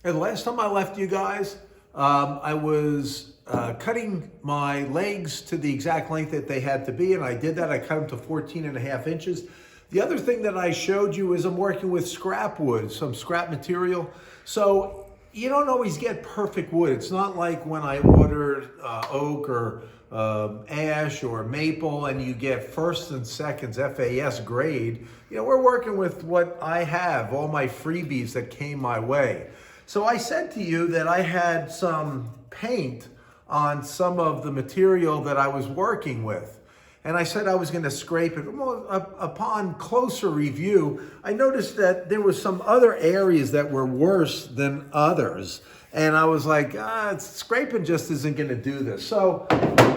And the last time I left you guys, I was cutting my legs to the exact length that they had to be, and I did that. I cut them to 14 and a half inches. The other thing that I showed you is I'm working with scrap wood, some scrap material. So you don't always get perfect wood. It's not like when I ordered oak or ash or maple and you get first and seconds FAS grade. You know, we're working with what I have, all my freebies that came my way. So I said to you that I had some paint on some of the material that I was working with. And I said I was going to scrape it. Well, upon closer review, I noticed that there were some other areas that were worse than others. And I was like, scraping just isn't going to do this. So,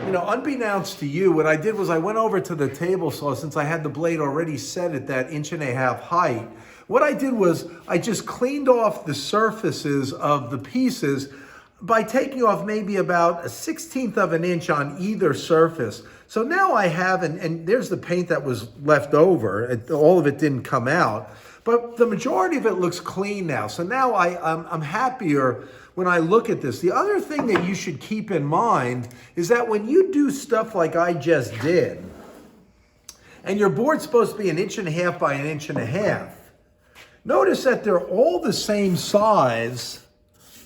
you know, unbeknownst to you, what I did was I went over to the table saw, since I had the blade already set at that 1.5 inch height. What I did was I just cleaned off the surfaces of the pieces by taking off maybe about 1/16 of an inch on either surface. So now I have, and there's the paint that was left over. All of it didn't come out, but the majority of it looks clean now. So now I'm happier when I look at this. The other thing that you should keep in mind is that when you do stuff like I just did, and your board's supposed to be 1.5 inches by 1.5 inches, notice that they're all the same size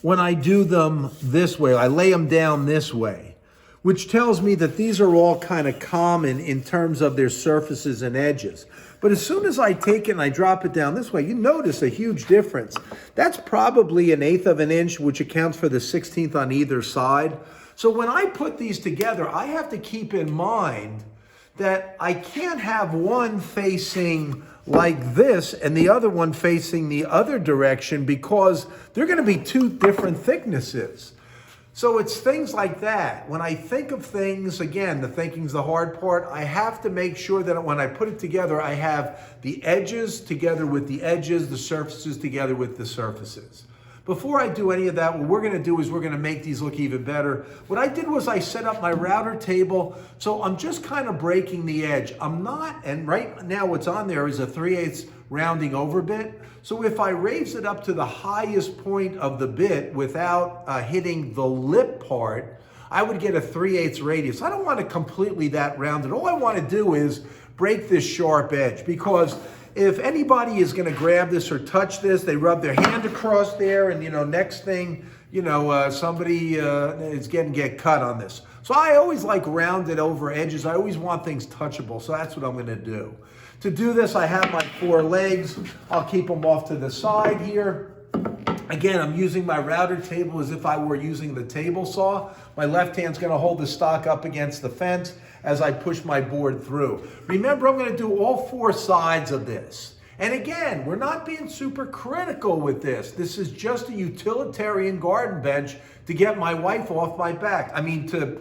when I do them this way. I lay them down this way, which tells me that these are all kind of common in terms of their surfaces and edges. But as soon as I take it and I drop it down this way, you notice a huge difference. That's probably 1/8 of an inch, which accounts for the 1/16 on either side. So when I put these together, I have to keep in mind that I can't have one facing like this and the other one facing the other direction, because they're going to be two different thicknesses. So it's things like that. When I think of things, again, the thinking's the hard part. I have to make sure that when I put it together, I have the edges together with the edges, the surfaces together with the surfaces. Before I do any of that, what we're going to do is we're going to make these look even better. What I did was I set up my router table, so I'm just kind of breaking the edge. I'm not, and right now what's on there is a 3/8 rounding over bit. So if I raise it up to the highest point of the bit without hitting the lip part, I would get a 3/8 radius. I don't want it completely that rounded. All I want to do is break this sharp edge, because if anybody is going to grab this or touch this, they rub their hand across there, and, you know, next thing, you know, somebody is get cut on this. So I always like rounded over edges. I always want things touchable, so that's what I'm going to do. To do this, I have my 4 legs. I'll keep them off to the side here. Again, I'm using my router table as if I were using the table saw. My left hand's going to hold the stock up against the fence as I push my board through. Remember, I'm going to do all 4 sides of this. And again, we're not being super critical with this. This is just a utilitarian garden bench to get my wife off my back. I mean, to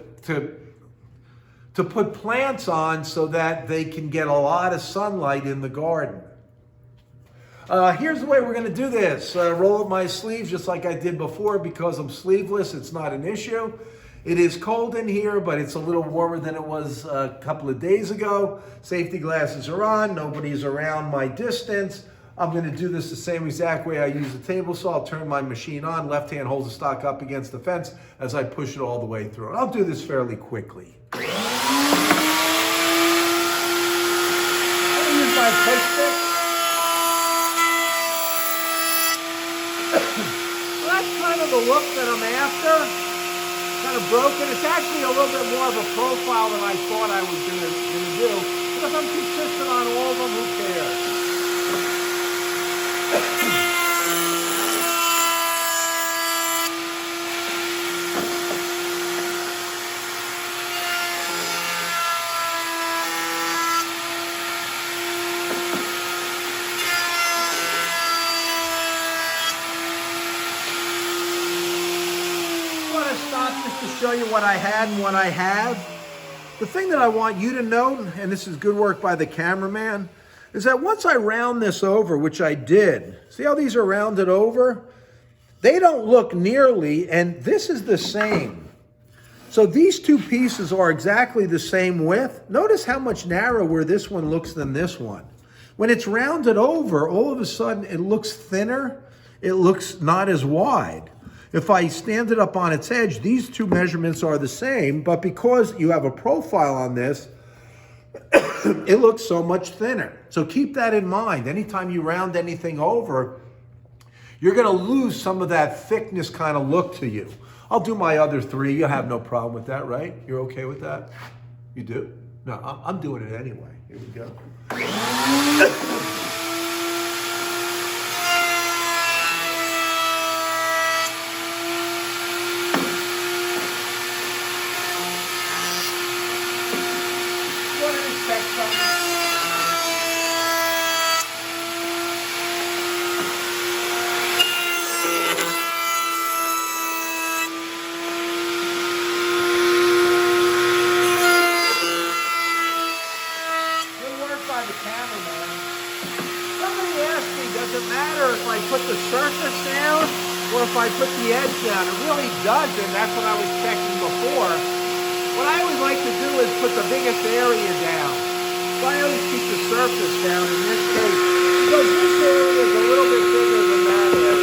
put plants on so that they can get a lot of sunlight in the garden. Here's the way we're going to do this. Roll up my sleeves just like I did before. Because I'm sleeveless, it's not an issue. It is cold in here, but it's a little warmer than it was a couple of days ago. Safety glasses are on. Nobody's around my distance. I'm going to do this the same exact way I use the table saw. I'll turn my machine on. Left hand holds the stock up against the fence as I push it all the way through. And I'll do this fairly quickly. I'm going to use my push stick. So that's kind of the look that I'm after. Kind of broken. It's actually a little bit more of a profile than I thought I was going to do. But if I'm consistent on all of them, who cares? Just to show you what I had and what I have. The thing that I want you to know, and this is good work by the cameraman, is that once I round this over, which I did, see how these are rounded over? They don't look nearly, and this is the same. So these two pieces are exactly the same width. Notice how much narrower this one looks than this one. When it's rounded over, all of a sudden it looks thinner. it looks not as wide. If I stand it up on its edge, these two measurements are the same, but because you have a profile on this, it looks so much thinner. So keep that in mind. Anytime you round anything over, you're going to lose some of that thickness kind of look to you. I'll do my other three. You have no problem with that, right? You're okay with that? You do? No, I'm doing it anyway. Here we go. If I put the surface down or if I put the edge down. It really doesn't. That's what I was checking before. What I always like to do is put the biggest area down. So I always keep the surface down in this case because this area is a little bit bigger than that area.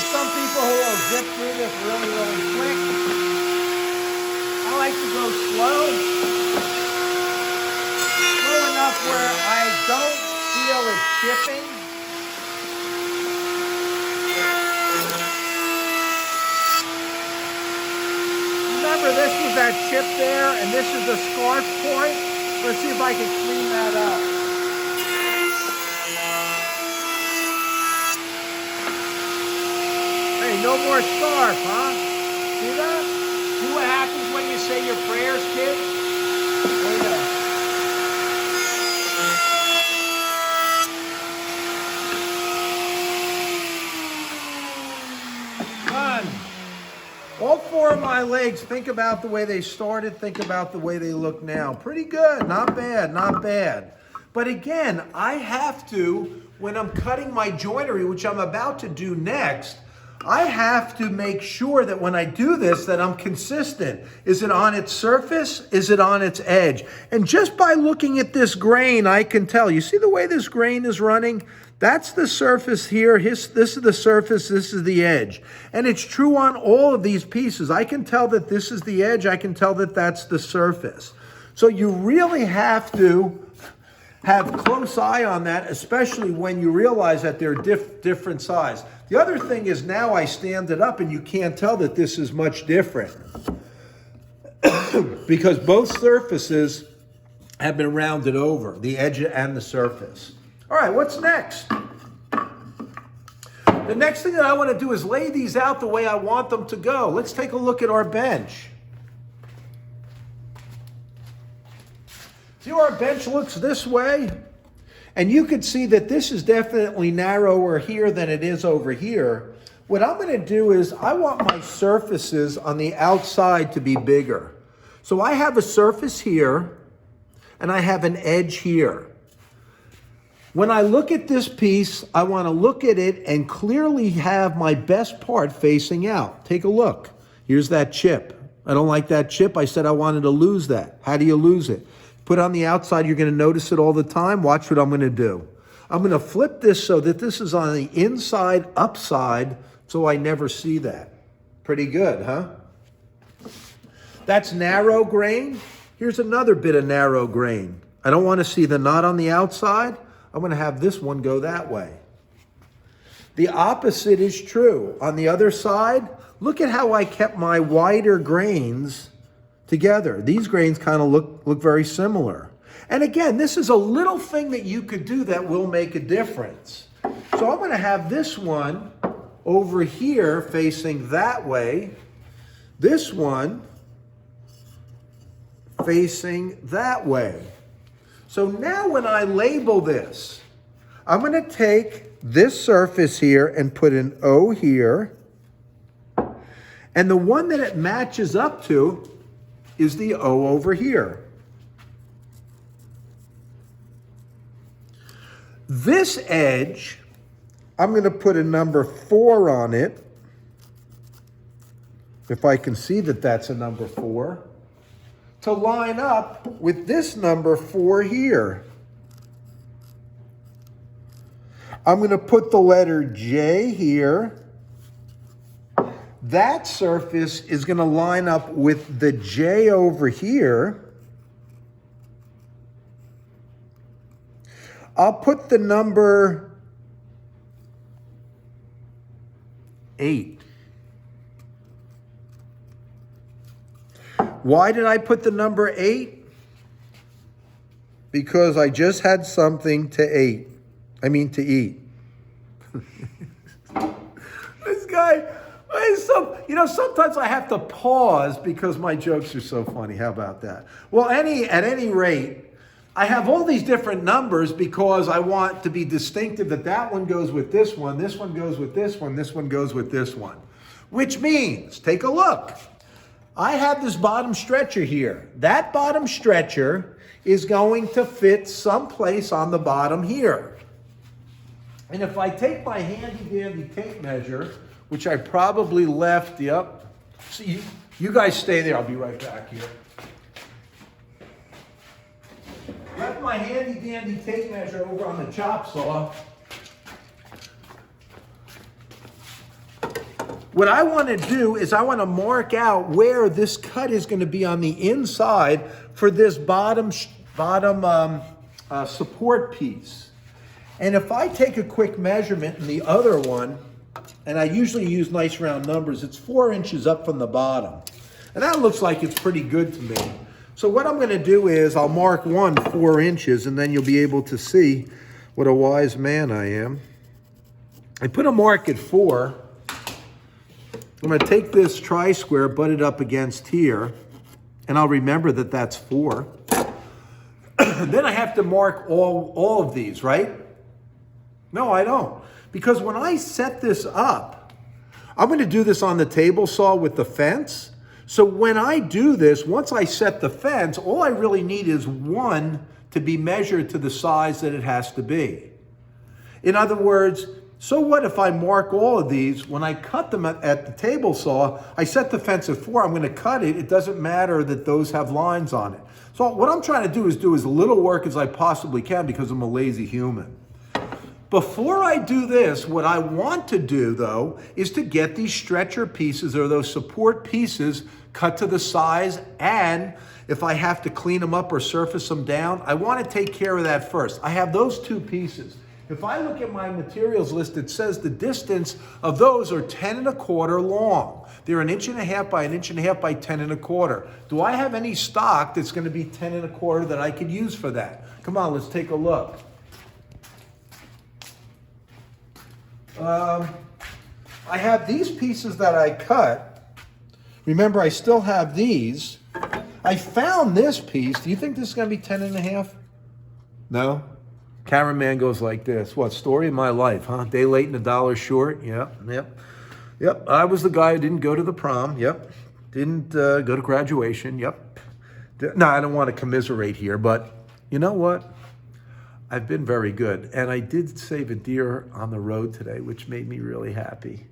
Some people who will zip through this really, really quick. I like to go slow. Slow enough where I don't feel it chipping. Remember, this was that chip there, and this is the scarf point. Let's see if I can clean that up. No more scarf, huh? See that? See what happens when you say your prayers, kids? Done. All four of my legs, think about the way they started, think about the way they look now. Pretty good, not bad, not bad. But again, I have to, when I'm cutting my joinery, which I'm about to do next, I have to make sure that when I do this, that I'm consistent. Is it on its surface? Is it on its edge? And just by looking at this grain, I can tell. You see the way this grain is running? That's the surface here. This is the surface. This is the edge. And it's true on all of these pieces. I can tell that this is the edge. I can tell that that's the surface. So you really have to have close eye on that, especially when you realize that they're different size. The other thing is now I stand it up and you can't tell that this is much different because both surfaces have been rounded over, the edge and the surface. All right, what's next? The next thing that I want to do is lay these out the way I want them to go. Let's take a look at our bench. See how our bench looks this way? And you can see that this is definitely narrower here than it is over here. What I'm going to do is I want my surfaces on the outside to be bigger. So I have a surface here and I have an edge here. When I look at this piece, I want to look at it and clearly have my best part facing out. Take a look. Here's that chip. I don't like that chip. I said I wanted to lose that. How do you lose it? Put on the outside, you're going to notice it all the time. Watch what I'm going to do. I'm going to flip this so that this is on the inside, upside, so I never see that. Pretty good, huh? That's narrow grain. Here's another bit of narrow grain. I don't want to see the knot on the outside. I'm going to have this one go that way. The opposite is true. On the other side, look at how I kept my wider grains together. These grains kind of look very similar. And again, this is a little thing that you could do that will make a difference. So I'm going to have this one over here facing that way. This one facing that way. So now when I label this, I'm going to take this surface here and put an O here. And the one that it matches up to is the O over here. This edge, I'm going to put a number 4 on it. If I can see that that's a number 4. To line up with this number 4 here. I'm going to put the letter J here. That surface is going to line up with the J over here. I'll put the number 8. Why did I put the number 8? Because I just had something to eat. This guy, sometimes I have to pause because my jokes are so funny. How about that? Well, at any rate, I have all these different numbers because I want to be distinctive that one goes with this one goes with this one, this one goes with this one. Which means, take a look. I have this bottom stretcher here. That bottom stretcher is going to fit someplace on the bottom here. And if I take my handy-dandy tape measure, which I probably left, See, you guys stay there. I'll be right back here. Left my handy-dandy tape measure over on the chop saw. What I want to do is I want to mark out where this cut is going to be on the inside for this bottom support piece. And if I take a quick measurement in the other one, and I usually use nice round numbers, it's 4 inches up from the bottom. And that looks like it's pretty good to me. So what I'm going to do is I'll mark 4 inches, and then you'll be able to see what a wise man I am. I put a mark at 4. I'm going to take this tri-square, butt it up against here, and I'll remember that that's 4. Then I have to mark all of these, right? No, I don't. Because when I set this up, I'm going to do this on the table saw with the fence. So when I do this, once I set the fence, all I really need is 1 to be measured to the size that it has to be. In other words, so what if I mark all of these? When I cut them at the table saw, I set the fence at 4. I'm going to cut it. It doesn't matter that those have lines on it. So what I'm trying to do is do as little work as I possibly can because I'm a lazy human. Before I do this, what I want to do, though, is to get these stretcher pieces or those support pieces cut to the size, and if I have to clean them up or surface them down, I want to take care of that first. I have those 2 pieces. If I look at my materials list, it says the distance of those are 10 1/4 long. They're 1.5 inches by 1.5 inches by 10 1/4. Do I have any stock that's going to be 10 1/4 that I could use for that? Come on, let's take a look. I have these pieces that I cut. Remember, I still have these. I found this piece. Do you think this is going to be 10 1/2? No? Cameraman goes like this. What, story of my life, huh? Day late and $1 short. Yep. I was the guy who didn't go to the prom. Yep. Didn't go to graduation. Yep. No, I don't want to commiserate here, but you know what? I've been very good. And I did save a deer on the road today, which made me really happy.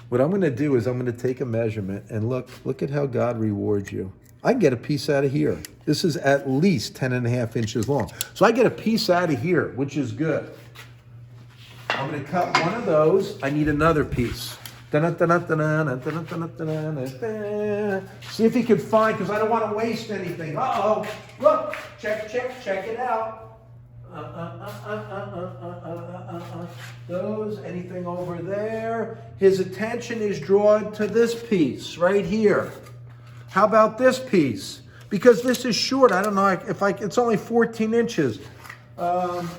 What I'm going to do is I'm going to take a measurement and look at how God rewards you. I can get a piece out of here. This is at least 10 1/2 inches long. So I get a piece out of here, which is good. I'm going to cut one of those. I need another piece. See if you can find, because I don't want to waste anything. Uh-oh. Look, check it out. Those, anything over there? His attention is drawn to this piece right here. How about this piece? Because this is short. I don't know if it's only 14 inches.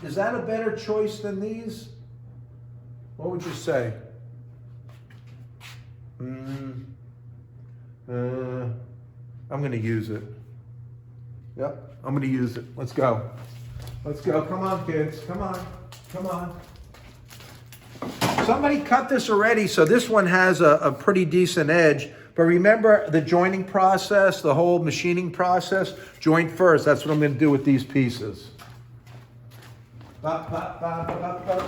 Is that a better choice than these? What would you say? I'm going to use it. Yep, I'm going to use it. Let's go. Let's go. Come on, kids. Come on. Somebody cut this already, so this one has a pretty decent edge. But remember the joining process, the whole machining process? Joint first. That's what I'm going to do with these pieces. Pop, pop, pop, pop, pop.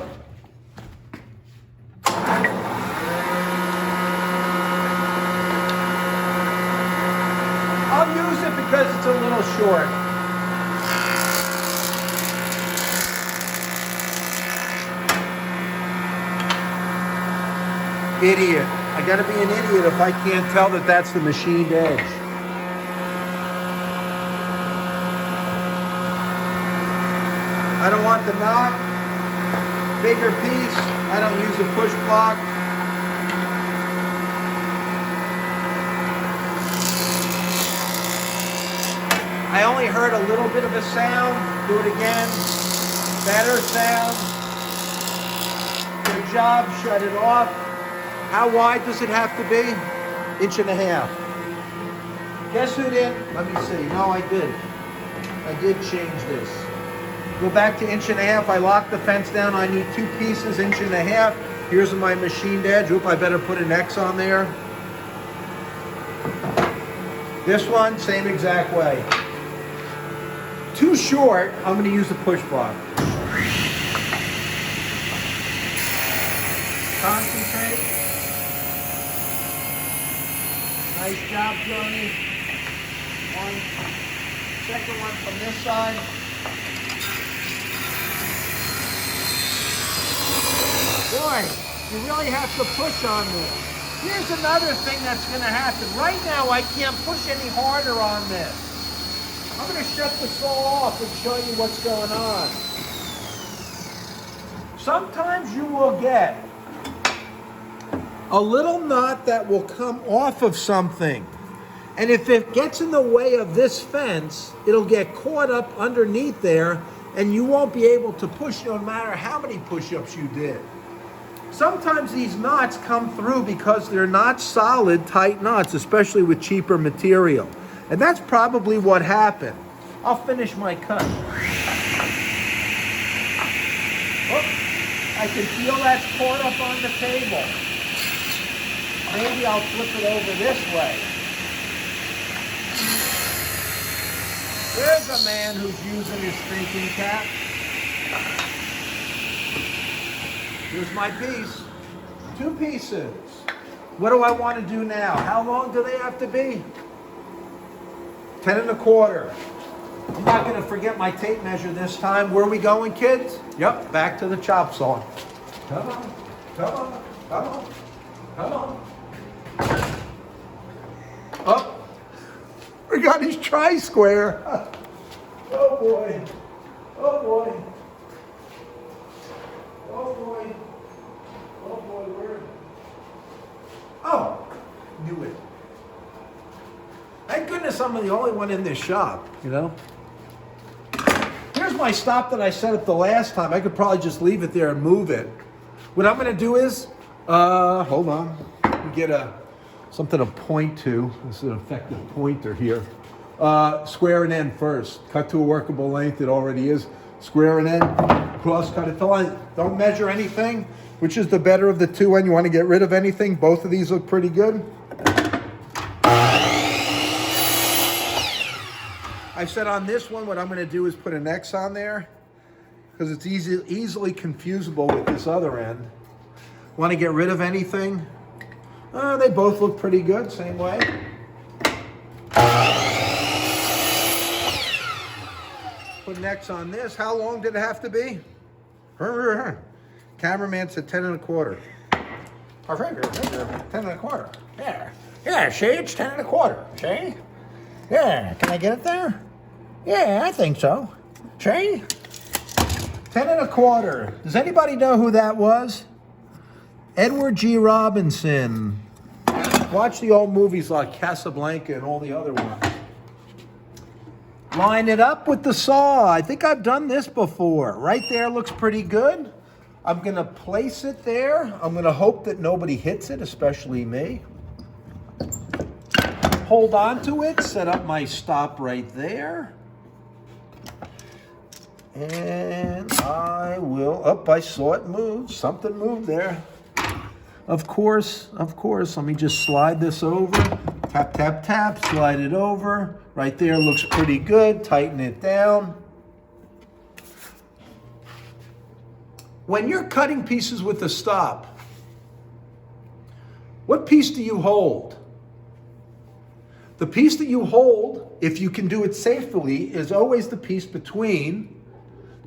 I'll use it because it's a little short. Idiot. I gotta be an idiot if I can't tell that that's the machined edge. I don't want the knot. Bigger piece. I don't use a push block. I only heard a little bit of a sound. Do it again. Better sound. Good job. Shut it off. How wide does it have to be? 1.5 inches. Guess who didn't? Let me see. No, I did. I did change this. Go back to 1.5 inches. I locked the fence down. I need 2 pieces, 1.5 inches. Here's my machined edge. Oop, I better put an X on there. This one, same exact way. Too short, I'm going to use the push block. Concentrate. Nice job, Johnny. Second one from this side. Boy, you really have to push on this. Here's another thing that's going to happen. Right now, I can't push any harder on this. I'm going to shut the saw off and show you what's going on. Sometimes you will get a little knot that will come off of something. And if it gets in the way of this fence, it'll get caught up underneath there and you won't be able to push no matter how many push-ups you did. Sometimes these knots come through because they're not solid, tight knots, especially with cheaper material. And that's probably what happened. I'll finish my cut. Oh, I can feel that's caught up on the table. Maybe I'll flip it over this way. There's a man who's using his thinking cap. Here's my piece. 2 pieces. What do I want to do now? How long do they have to be? 10 1/4. I'm not going to forget my tape measure this time. Where are we going, kids? Yep, back to the chop saw. Come on, come on, come on, come on. Oh, we got his tri-square. Oh boy, oh boy. Oh boy. Oh boy, where? Oh, knew it. Thank goodness I'm the only one in this shop, you know? Here's my stop that I set up the last time. I could probably just leave it there and move it. What I'm gonna do is, hold on. Let me get something to point to. This is an effective pointer here. Square an end first. Cut to a workable length, it already is. Square an end, cross cut it to line. Don't measure anything. Which is the better of the two when you want to get rid of anything? Both of these look pretty good. I said on this one, what I'm going to do is put an X on there because it's easily confusable with this other end. Want to get rid of anything? They both look pretty good, same way. Put an X on this. How long did it have to be? Cameraman said 10 1/4. 10 1/4. Yeah. Yeah, see, it's 10 1/4. See? Yeah. Can I get it there? Yeah, I think so. See? 10 1/4. Does anybody know who that was? Edward G. Robinson. Watch the old movies like Casablanca and all the other ones. Line it up with the saw. I think I've done this before. Right there looks pretty good. I'm going to place it there. I'm going to hope that nobody hits it, especially me. Hold on to it. Set up my stop right there. And I will, I saw it move. Something moved there. Of course. Let me just slide this over. Tap, tap, tap. Slide it over. Right there looks pretty good. Tighten it down. when you're cutting pieces with the stop, what piece do you hold? The piece that you hold, if you can do it safely, is always the piece between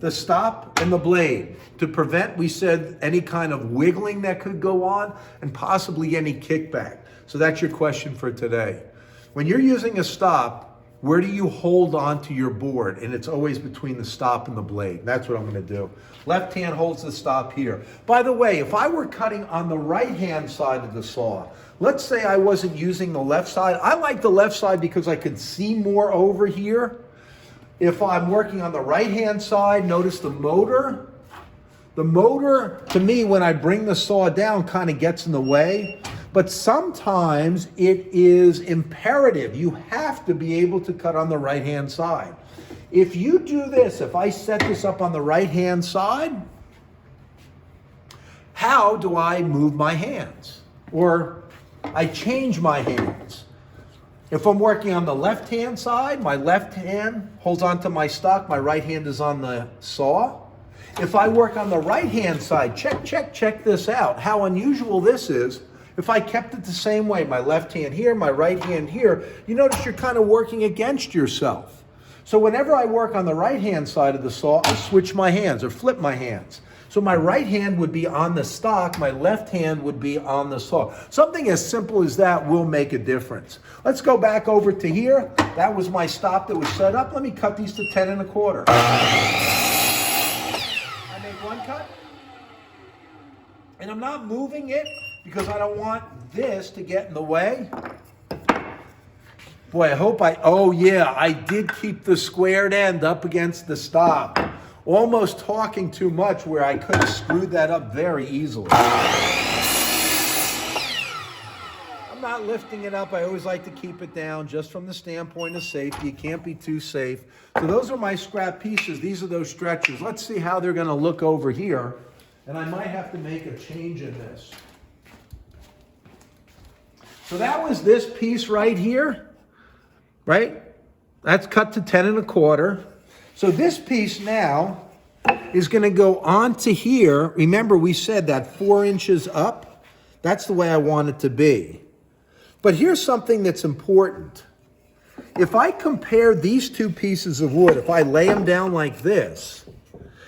the stop and the blade to prevent, we said, any kind of wiggling that could go on and possibly any kickback. So that's your question for today. When you're using a stop, where do you hold onto your board? And it's always between the stop and the blade. That's what I'm going to do. Left hand holds the stop here. By the way, if I were cutting on the right-hand side of the saw, let's say I wasn't using the left side. I like the left side because I could see more over here. If I'm working on the right-hand side, notice the motor. The motor, to me, when I bring the saw down, kind of gets in the way. But sometimes it is imperative. You have to be able to cut on the right-hand side. If you do this, if I set this up on the right-hand side, how do I move my hands? Or I change my hands. If I'm working on the left-hand side, my left hand holds onto my stock, my right hand is on the saw. If I work on the right-hand side, check this out. How unusual this is. If I kept it the same way, my left hand here, my right hand here, you notice you're kind of working against yourself. So whenever I work on the right-hand side of the saw, I switch my hands or flip my hands. So my right hand would be on the stock, my left hand would be on the saw. Something as simple as that will make a difference. Let's go back over to here. That was my stop that was set up. Let me cut these to 10 1/4. I make one cut. And I'm not moving it because I don't want this to get in the way. Boy, I hope oh yeah, I did keep the squared end up against the stop. Almost talking too much where I could have screwed that up very easily. I'm not lifting it up. I always like to keep it down just from the standpoint of safety. You can't be too safe. So those are my scrap pieces. These are those stretchers. Let's see how they're going to look over here. And I might have to make a change in this. So that was this piece right here, right? That's cut to 10 1/4. So this piece now is going to go onto here. Remember, we said that 4 inches up. That's the way I want it to be. But here's something that's important. If I compare these two pieces of wood, if I lay them down like this,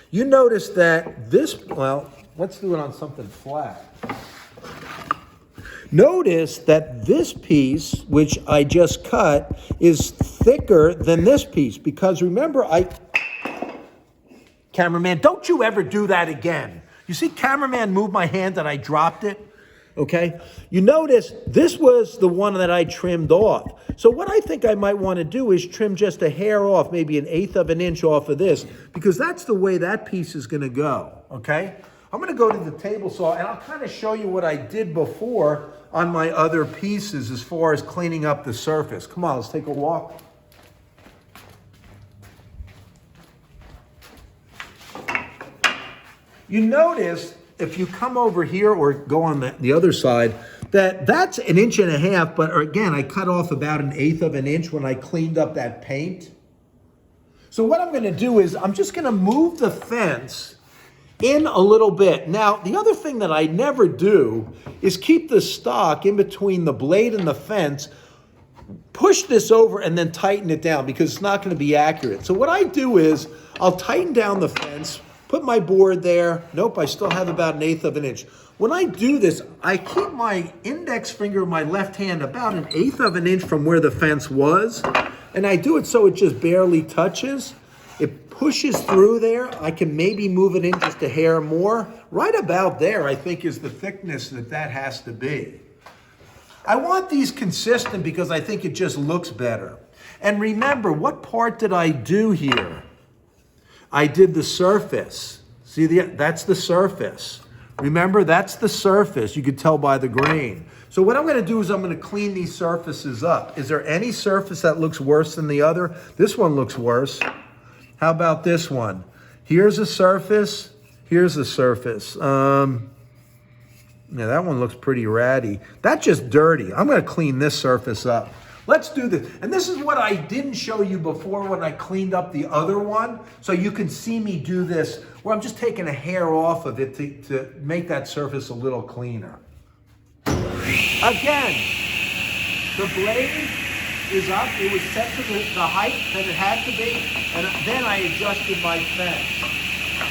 you notice that this, well, let's do it on something flat. Notice that this piece, which I just cut, is thicker than this piece because remember, cameraman, don't you ever do that again. You see cameraman moved my hand and I dropped it, okay? You notice this was the one that I trimmed off. So what I think I might want to do is trim just a hair off, maybe 1/8 of an inch off of this, because that's the way that piece is going to go, okay? I'm going to go to the table saw and I'll kind of show you what I did before on my other pieces as far as cleaning up the surface. Come on, let's take a walk. You notice if you come over here or go on the other side, that's 1.5 inches, but again, I cut off about 1/8 of an inch when I cleaned up that paint. So what I'm going to do is I'm just going to move the fence in a little bit. Now, the other thing that I never do is keep the stock in between the blade and the fence, push this over and then tighten it down because it's not going to be accurate. So what I do is I'll tighten down the fence, put my board there. Nope, I still have about 1/8 of an inch. When I do this, I keep my index finger of my left hand about 1/8 of an inch from where the fence was. And I do it so it just barely touches. It pushes through there. I can maybe move it in just a hair more. Right about there, I think, is the thickness that has to be. I want these consistent because I think it just looks better. And remember, what part did I do here? I did the surface. See, that's the surface. Remember, that's the surface. You could tell by the grain. So what I'm going to do is I'm going to clean these surfaces up. Is there any surface that looks worse than the other? This one looks worse. How about this one? Here's a surface. Here's a surface. Yeah, that one looks pretty ratty. That's just dirty. I'm going to clean this surface up. Let's do this. And this is what I didn't show you before when I cleaned up the other one. So you can see me do this where I'm just taking a hair off of it to make that surface a little cleaner. Again, the blade is up. It was set to the height that it had to be. And then I adjusted my fence.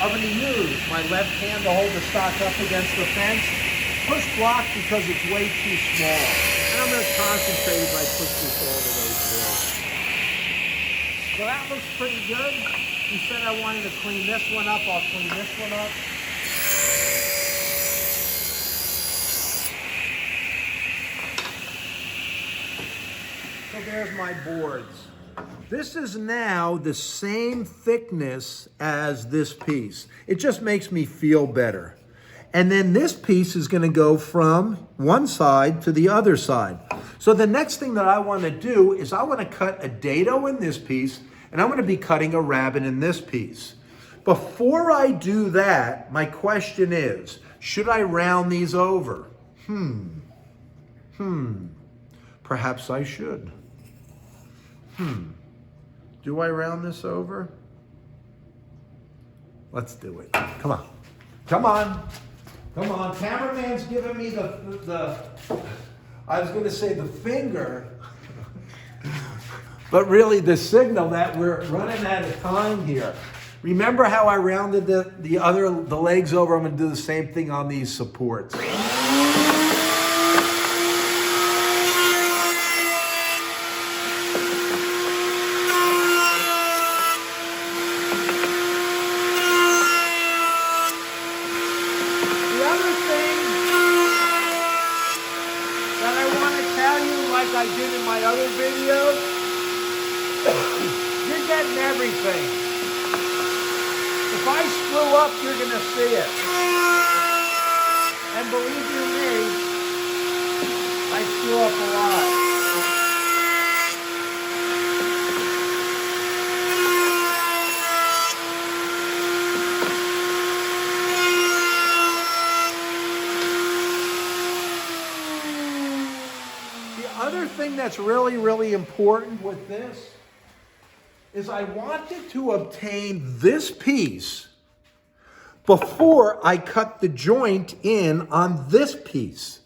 I'm going to use my left hand to hold the stock up against the fence. Push block because it's way too small. And I'm going to concentrate as I push this all the way through. So that looks pretty good. You said I wanted to clean this one up. I'll clean this one up. So there's my boards. This is now the same thickness as this piece. It just makes me feel better. And then this piece is going to go from one side to the other side. So the next thing that I want to do is I want to cut a dado in this piece, and I'm going to be cutting a rabbit in this piece. Before I do that, my question is, should I round these over? Perhaps I should. Do I round this over? Let's do it. Come on. Come on. Come on. Cameraman's giving me the I was going to say the finger, but really the signal that we're running out of time here. Remember how I rounded the legs over? I'm going to do the same thing on these supports. Like I did in my other video, you're getting everything. If I screw up, you're going to see it. And believe you me, I screw up a lot. Other thing that's really, really important with this is I wanted to obtain this piece before I cut the joint in on this piece,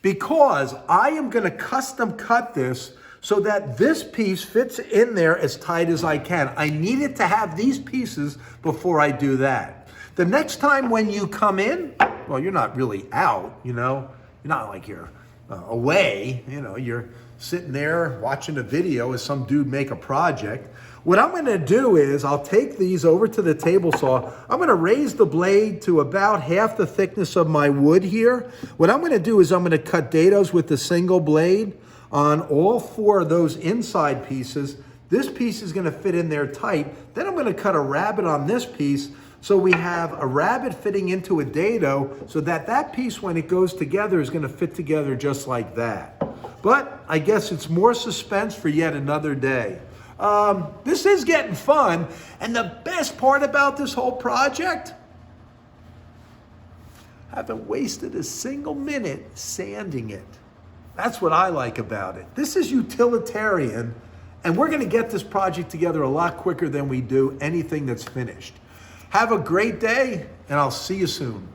because I am going to custom cut this so that this piece fits in there as tight as I can. I needed to have these pieces before I do that. The next time when you come in, well, you're not really out, you know, you're not like you're away, you know, you're sitting there watching a video as some dude make a project. What I'm going to do is I'll take these over to the table saw. I'm going to raise the blade to about half the thickness of my wood here. What I'm going to do is I'm going to cut dados with the single blade on all four of those inside pieces. This piece is going to fit in there tight. Then I'm going to cut a rabbet on this piece. So we have a rabbet fitting into a dado so that that piece, when it goes together, is going to fit together just like that. But I guess it's more suspense for yet another day. This is getting fun. And the best part about this whole project, I haven't wasted a single minute sanding it. That's what I like about it. This is utilitarian, and we're going to get this project together a lot quicker than we do anything that's finished. Have a great day, and I'll see you soon.